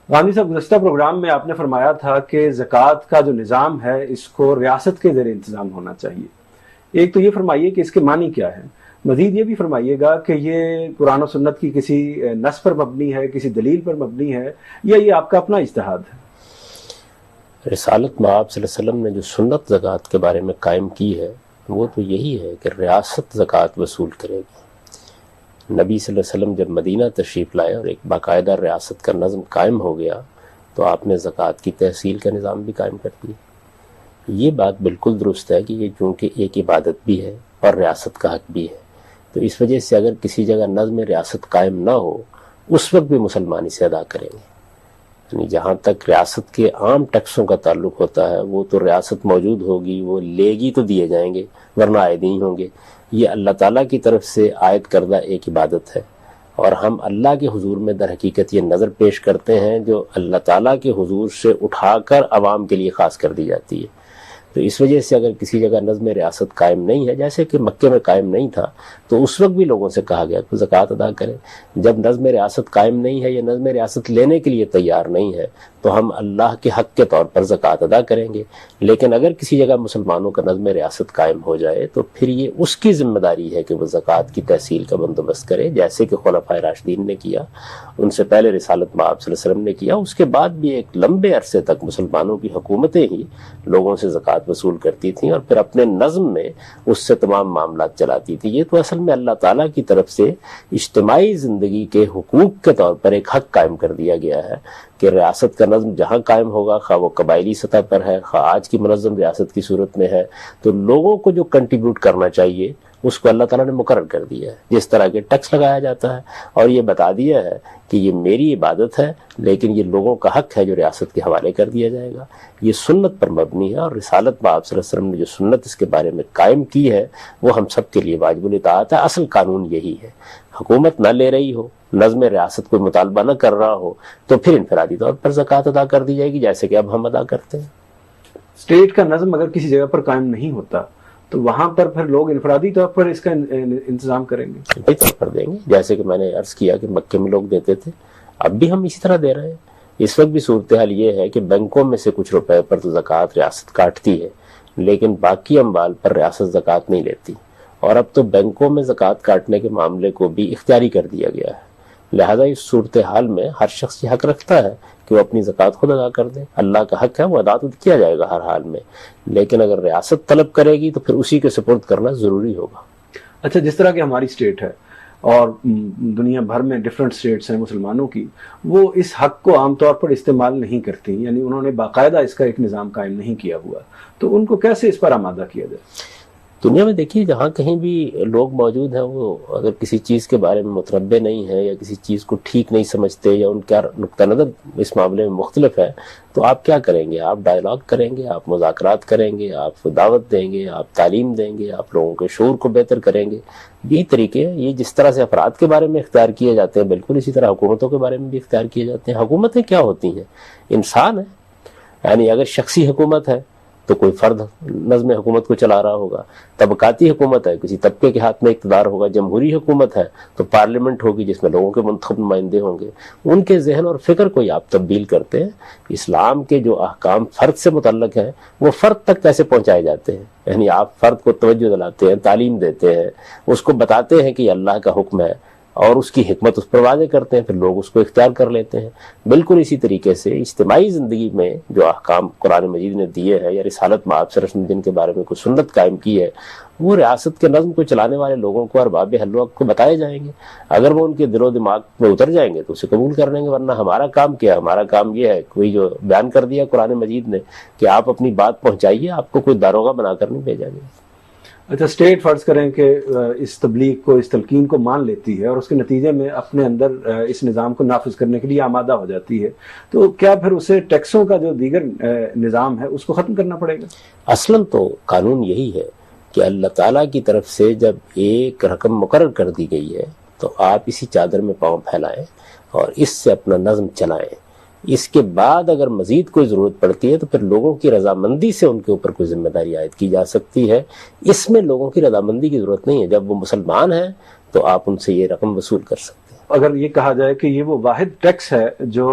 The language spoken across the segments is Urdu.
غامدی صاحب، گزشتہ پروگرام میں آپ نے فرمایا تھا کہ زکوٰۃ کا جو نظام ہے اس کو ریاست کے زیر انتظام ہونا چاہیے. ایک تو یہ فرمائیے کہ اس کے معنی کیا ہے. مزید یہ بھی فرمائیے گا کہ یہ قرآن و سنت کی کسی نص پر مبنی ہے، کسی دلیل پر مبنی ہے، یا یہ آپ کا اپنا اجتہاد ہے؟ رسالت میں آپ صلی اللہ علیہ وسلم نے جو سنت زکوٰۃ کے بارے میں قائم کی ہے وہ تو یہی ہے کہ ریاست زکوٰۃ وصول کرے گی. نبی صلی اللہ علیہ وسلم جب مدینہ تشریف لائے اور ایک باقاعدہ ریاست کا نظم قائم ہو گیا تو آپ نے زکوٰۃ کی تحصیل کا نظام بھی قائم کر دیا. یہ بات بالکل درست ہے کہ یہ چونکہ ایک عبادت بھی ہے اور ریاست کا حق بھی ہے، تو اس وجہ سے اگر کسی جگہ نظم ریاست قائم نہ ہو اس وقت بھی مسلمان اسے ادا کریں گے. یعنی جہاں تک ریاست کے عام ٹیکسوں کا تعلق ہوتا ہے وہ تو ریاست موجود ہوگی، وہ لے گی تو دیے جائیں گے ورنہ عائد نہیں ہوں گے. یہ اللہ تعالیٰ کی طرف سے عائد کردہ ایک عبادت ہے، اور ہم اللہ کے حضور میں در حقیقت یہ نظر پیش کرتے ہیں جو اللہ تعالیٰ کے حضور سے اٹھا کر عوام کے لیے خاص کر دی جاتی ہے. تو اس وجہ سے اگر کسی جگہ نظم ریاست قائم نہیں ہے، جیسے کہ مکے میں قائم نہیں تھا، تو اس وقت بھی لوگوں سے کہا گیا کہ زکوٰۃ ادا کریں. جب نظم ریاست قائم نہیں ہے یا نظم ریاست لینے کے لیے تیار نہیں ہے تو ہم اللہ کے حق کے طور پر زکوٰۃ ادا کریں گے. لیکن اگر کسی جگہ مسلمانوں کا نظم ریاست قائم ہو جائے تو پھر یہ اس کی ذمہ داری ہے کہ وہ زکوٰۃ کی تحصیل کا بندوبست کرے، جیسے کہ خلفائے راشدین نے کیا، ان سے پہلے رسالت میں آپ صلی اللہ علیہ وسلم نے کیا. اس کے بعد بھی ایک لمبے عرصے تک مسلمانوں کی حکومتیں ہی لوگوں سے زکوٰۃ وصول کرتی تھیں اور پھر اپنے نظم میں اس سے تمام معاملات چلاتی تھی. یہ تو اصل میں اللہ تعالیٰ کی طرف سے اجتماعی زندگی کے حقوق کے طور پر ایک حق قائم کر دیا گیا ہے کہ ریاست کا نظم جہاں قائم ہوگا، خواہ وہ قبائلی سطح پر ہے، خواہ آج کی منظم ریاست کی صورت میں ہے، تو لوگوں کو جو کنٹریبیوٹ کرنا چاہیے اس کو اللہ تعالیٰ نے مقرر کر دیا ہے. جس طرح کے ٹیکس لگایا جاتا ہے اور یہ بتا دیا ہے کہ یہ میری عبادت ہے لیکن یہ لوگوں کا حق ہے جو ریاست کے حوالے کر دیا جائے گا. یہ سنت پر مبنی ہے، اور رسالت میں آپ صلی اللہ علیہ وسلم نے جو سنت اس کے بارے میں قائم کی ہے وہ ہم سب کے لیے واجب الاطاعت ہے. اصل قانون یہی ہے. حکومت نہ لے رہی ہو، نظم ریاست کوئی مطالبہ نہ کر رہا ہو تو پھر انفرادی طور پر زکوٰۃ ادا کر دی جائے گی، جیسے کہ اب ہم ادا کرتے ہیں. اسٹیٹ کا نظم اگر کسی جگہ پر قائم نہیں ہوتا تو وہاں پر پھر لوگ انفرادی طور پر اس کا انتظام کریں گے، انفرادی طور پر دیں گے، جیسے کہ میں نے عرض کیا کہ مکے میں لوگ دیتے تھے، اب بھی ہم اسی طرح دے رہے ہیں. اس وقت بھی صورتحال یہ ہے کہ بینکوں میں سے کچھ روپے پر تو زکوٰۃ ریاست کاٹتی ہے لیکن باقی اموال پر ریاست زکوٰۃ نہیں لیتی، اور اب تو بینکوں میں زکوٰۃ کاٹنے کے معاملے کو بھی اختیاری کر دیا گیا ہے. لہذا اس صورتحال میں ہر شخص یہ حق رکھتا ہے کہ وہ اپنی زکوٰۃ خود ادا کر دے. اللہ کا حق ہے، وہ ادا تو کیا جائے گا ہر حال میں، لیکن اگر ریاست طلب کرے گی تو پھر اسی کے سپرد کرنا ضروری ہوگا. اچھا، جس طرح کہ ہماری اسٹیٹ ہے اور دنیا بھر میں ڈفرینٹ اسٹیٹس ہیں مسلمانوں کی، وہ اس حق کو عام طور پر استعمال نہیں کرتی، یعنی انہوں نے باقاعدہ اس کا ایک نظام قائم نہیں کیا ہوا، تو ان کو کیسے اس پر آمادہ کیا جائے؟ دنیا میں دیکھیے جہاں کہیں بھی لوگ موجود ہیں وہ اگر کسی چیز کے بارے میں متربع نہیں ہیں یا کسی چیز کو ٹھیک نہیں سمجھتے یا ان کا نقطہ نظر اس معاملے میں مختلف ہے تو آپ کیا کریں گے؟ آپ ڈائیلاگ کریں گے، آپ مذاکرات کریں گے، آپ دعوت دیں گے، آپ تعلیم دیں گے، آپ لوگوں کے شعور کو بہتر کریں گے. یہی طریقے ہیں. یہ جس طرح سے افراد کے بارے میں اختیار کیے جاتے ہیں بالکل اسی طرح حکومتوں کے بارے میں بھی اختیار کیے جاتے ہیں. حکومتیں کیا ہوتی ہیں؟ انسان ہیں. یعنی اگر شخصی حکومت ہے تو کوئی فرد نظم حکومت کو چلا رہا ہوگا، طبقاتی حکومت ہے کسی طبقے کے ہاتھ میں اقتدار ہوگا، جمہوری حکومت ہے تو پارلیمنٹ ہوگی جس میں لوگوں کے منتخب نمائندے ہوں گے. ان کے ذہن اور فکر کو آپ تبدیل کرتے ہیں. اسلام کے جو احکام فرد سے متعلق ہیں وہ فرد تک کیسے پہنچائے جاتے ہیں؟ یعنی آپ فرد کو توجہ دلاتے ہیں، تعلیم دیتے ہیں، اس کو بتاتے ہیں کہ یہ اللہ کا حکم ہے اور اس کی حکمت اس پر واضح کرتے ہیں، پھر لوگ اس کو اختیار کر لیتے ہیں. بالکل اسی طریقے سے اجتماعی زندگی میں جو احکام قرآن مجید نے دیے ہیں یا رسالت میں آپ صلی اللہ علیہ وسلم جن کے بارے میں کوئی سنت قائم کی ہے وہ ریاست کے نظم کو چلانے والے لوگوں کو ارباب حل و عقد کو بتائے جائیں گے. اگر وہ ان کے دل و دماغ میں اتر جائیں گے تو اسے قبول کر لیں گے، ورنہ ہمارا کام کیا ہے؟ ہمارا کام یہ ہے کوئی جو بیان کر دیا قرآن مجید نے کہ آپ اپنی بات پہنچائیے، آپ کو کوئی داروغہ بنا کر نہیں بھیجا گیا. اچھا، اسٹیٹ فرض کریں کہ اس تبلیغ کو، اس تلقین کو مان لیتی ہے اور اس کے نتیجے میں اپنے اندر اس نظام کو نافذ کرنے کے لیے آمادہ ہو جاتی ہے، تو کیا پھر اسے ٹیکسوں کا جو دیگر نظام ہے اس کو ختم کرنا پڑے گا؟ اصلاً تو قانون یہی ہے کہ اللہ تعالیٰ کی طرف سے جب ایک رقم مقرر کر دی گئی ہے تو آپ اسی چادر میں پاؤں پھیلائیں اور اس سے اپنا نظم چلائیں. اس کے بعد اگر مزید کوئی ضرورت پڑتی ہے تو پھر لوگوں کی رضامندی سے ان کے اوپر کوئی ذمہ داری عائد کی جا سکتی ہے. اس میں لوگوں کی رضامندی کی ضرورت نہیں ہے. جب وہ مسلمان ہیں تو آپ ان سے یہ رقم وصول کر سکتے ہیں. اگر یہ کہا جائے کہ یہ وہ واحد ٹیکس ہے جو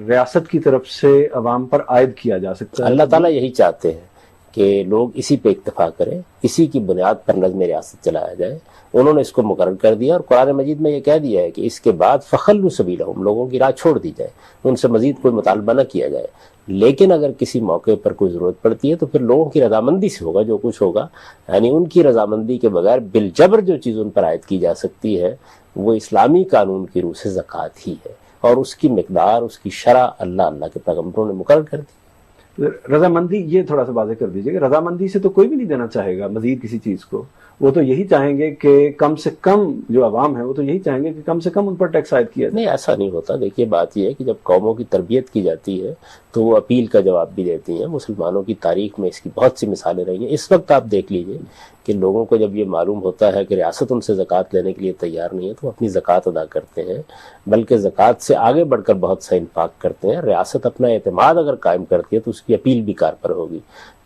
ریاست کی طرف سے عوام پر عائد کیا جا سکتا ہے. اللہ تعالیٰ یہی چاہتے ہیں کہ لوگ اسی پہ اکتفا کریں، اسی کی بنیاد پر نظم ریاست چلایا جائے. انہوں نے اس کو مقرر کر دیا اور قرآن مجید میں یہ کہہ دیا ہے کہ اس کے بعد فخلوا سبیلہم، لوگوں کی راہ چھوڑ دی جائے، ان سے مزید کوئی مطالبہ نہ کیا جائے. لیکن اگر کسی موقع پر کوئی ضرورت پڑتی ہے تو پھر لوگوں کی رضامندی سے ہوگا جو کچھ ہوگا. یعنی ان کی رضامندی کے بغیر بالجبر جو چیز ان پر عائد کی جا سکتی ہے وہ اسلامی قانون کی روح سے زکوٰۃ ہی ہے، اور اس کی مقدار، اس کی شرح اللہ کے پیغمبروں نے مقرر کر دی. رضامندی یہ تھوڑا سا واضح کر دیجیے کہ رضامندی سے تو کوئی بھی نہیں دینا چاہے گا مزید کسی چیز کو. وہ تو یہی چاہیں گے کہ کم سے کم جو عوام ہے وہ تو یہی چاہیں گے کہ کم سے کم ان پر ٹیکس عائد کیا جائے. نہیں، ایسا نہیں ہوتا. دیکھیے بات یہ ہے کہ جب قوموں کی تربیت کی جاتی ہے تو وہ اپیل کا جواب بھی دیتی ہیں. مسلمانوں کی تاریخ میں اس کی بہت سی مثالیں رہی ہیں. اس وقت آپ دیکھ لیجئے کہ لوگوں کو جب یہ معلوم ہوتا ہے کہ ریاست ان سے زکوٰۃ لینے کے لیے تیار نہیں ہے تو وہ اپنی زکوٰۃ ادا کرتے ہیں، بلکہ زکوٰۃ سے آگے بڑھ کر بہت سا انفاق کرتے ہیں. ریاست اپنا اعتماد اگر قائم کرتی ہے تو اس کی اپیل بھی کار پر ہوگی.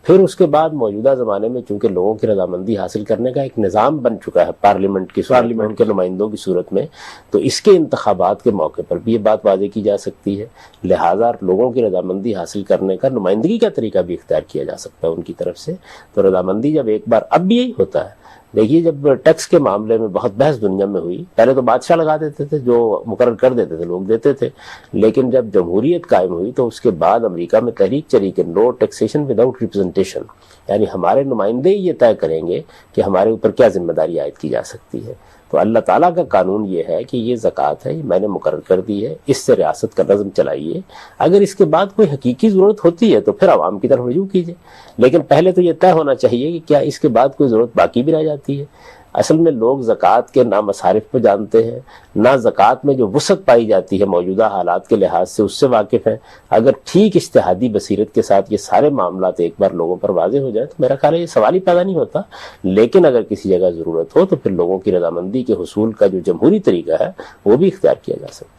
پھر اس کے بعد موجودہ زمانے میں چونکہ لوگوں کی رضامندی حاصل کرنے کا ایک نظام بن چکا ہے پارلیمنٹ کی صورت میں، ان کے نمائندوں کی صورت میں، تو اس کے انتخابات کے موقع پر بھی یہ بات واضح کی جا سکتی ہے. لہٰذا لوگوں کی رضامندی حاصل کرنے کا نمائندگی کا طریقہ بھی اختیار کیا جا سکتا ہے ان کی طرف سے. تو رضامندی جب ایک بار، اب بھی یہی ہوتا ہے. دیکھیے جب ٹیکس کے معاملے میں بہت بحث دنیا میں ہوئی، پہلے تو بادشاہ لگا دیتے تھے، جو مقرر کر دیتے تھے لوگ دیتے تھے. لیکن جب جمہوریت قائم ہوئی تو اس کے بعد امریکہ میں تحریک چلی کہ نو ٹیکسیشن وداؤٹ ریپرزنٹیشن، یعنی ہمارے نمائندے یہ طے کریں گے کہ ہمارے اوپر کیا ذمہ داری عائد کی جا سکتی ہے. تو اللہ تعالیٰ کا قانون یہ ہے کہ یہ زکوٰۃ ہے، یہ میں نے مقرر کر دی ہے، اس سے ریاست کا نظم چلائیے. اگر اس کے بعد کوئی حقیقی ضرورت ہوتی ہے تو پھر عوام کی طرف رجوع کیجیے. لیکن پہلے تو یہ طے ہونا چاہیے کہ کیا اس کے بعد کوئی ضرورت باقی بھی رہ جاتی ہے. اصل میں لوگ زکوٰۃ کے نہ مصارف پہ جانتے ہیں، نہ زکوٰۃ میں جو وسعت پائی جاتی ہے موجودہ حالات کے لحاظ سے اس سے واقف ہیں. اگر ٹھیک اجتہادی بصیرت کے ساتھ یہ سارے معاملات ایک بار لوگوں پر واضح ہو جائے تو میرا خیال ہے یہ سوال ہی پیدا نہیں ہوتا. لیکن اگر کسی جگہ ضرورت ہو تو پھر لوگوں کی رضامندی کے حصول کا جو جمہوری طریقہ ہے وہ بھی اختیار کیا جا سکتا ہے.